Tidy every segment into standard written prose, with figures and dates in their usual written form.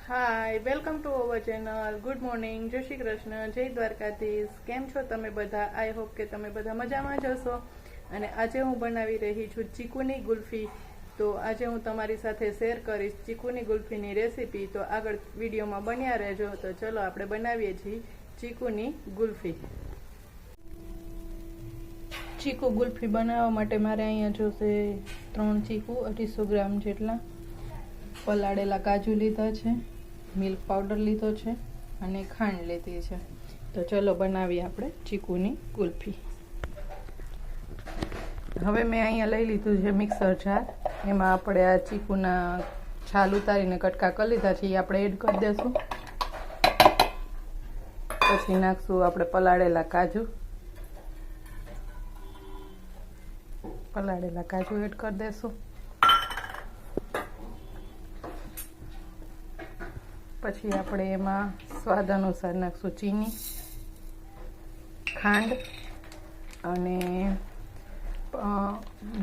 Hi, welcome to our channel. Good morning, જય શ્રી કૃષ્ણ, જય દ્વારકાધીશ. કેમ છો તમે બધા? આઈ હોપ કે તમે બધા મજામાં જ હશો. અને આજે હું બનાવી રહી છું ચીકુની ગુલ્ફી. તો આજે હું તમારી સાથે શેર કરીશ ચીકુની ગુલ્ફીની રેસીપી. તો આગળ વિડીયોમાં બન્યા રહેજો. તો ચલો આપણે બનાવીએ છીએ ચીકુની ગુલ્ફી. ચીકુ ગુલ્ફી બનાવવા માટે મારે અહીંયા જોશે 3 ચીકુ, 250 ગ્રામ જેટલા. પલાળેલા કાજુ લીધા છે, મિલ્ક પાવડર લીધો છે અને ખાંડ લીધી છે. તો ચલો બનાવીએ આપણે ચીકુની ગુલ્ફી. હવે મેં અહીંયા લઈ લીધું છે મિક્સર જાર. એમાં આપણે આ ચીકુના છાલ ઉતારીને કટકા કરી લીધા છે, એ આપણે એડ કરી દઈશું. પછી નાખશું આપણે પલાળેલા કાજુ એડ કરી દઈશું. પછી આપણે એમાં સ્વાદ અનુસાર નાખશું ચીની, ખાંડ અને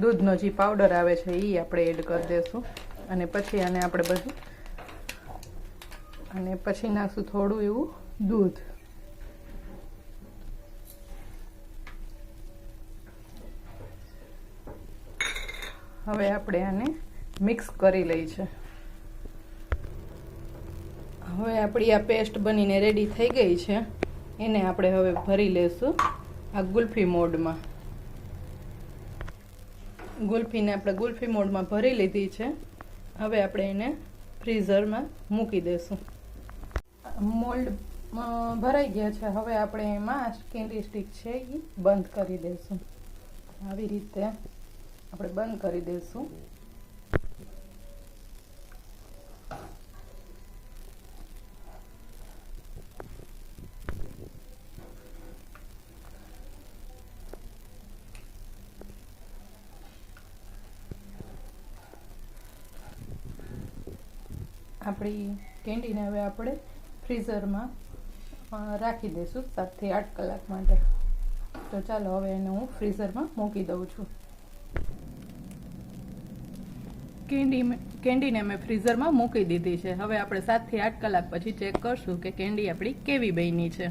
દૂધનો જે પાવડર આવે છે એ આપણે એડ કરી દઈશું. અને પછી આને આપણે બધું અને પછી નાખશું થોડું એવું દૂધ. હવે આપણે આને મિક્સ કરી લઈ છે. હવે આપણી આ પેસ્ટ બનીને રેડી થઈ ગઈ છે. એને આપણે હવે ભરી લેશું આ ગુલ્ફી મોડમાં. ગુલ્ફીને આપણે ગુલ્ફી મોડમાં ભરી લીધી છે. હવે આપણે એને ફ્રીઝરમાં મૂકી દઈશું. મોલ્ડ ભરાઈ ગયા છે. હવે આપણે એમાં કેન્ડી સ્ટિક છે એ બંધ કરી દઈશું. આવી રીતે આપણે બંધ કરી દઈશું. આપણી કેન્ડીને હવે આપણે ફ્રીઝરમાં રાખી દઈશું 7 થી 8 કલાક માટે. તો ચાલો હવે એને હું ફ્રીઝરમાં મૂકી દઉં છું. કેન્ડીને મેં ફ્રીઝરમાં મૂકી દીધી છે. હવે આપણે 7 થી 8 કલાક પછી ચેક કરશું કે કેન્ડી આપણી કેવી બની છે.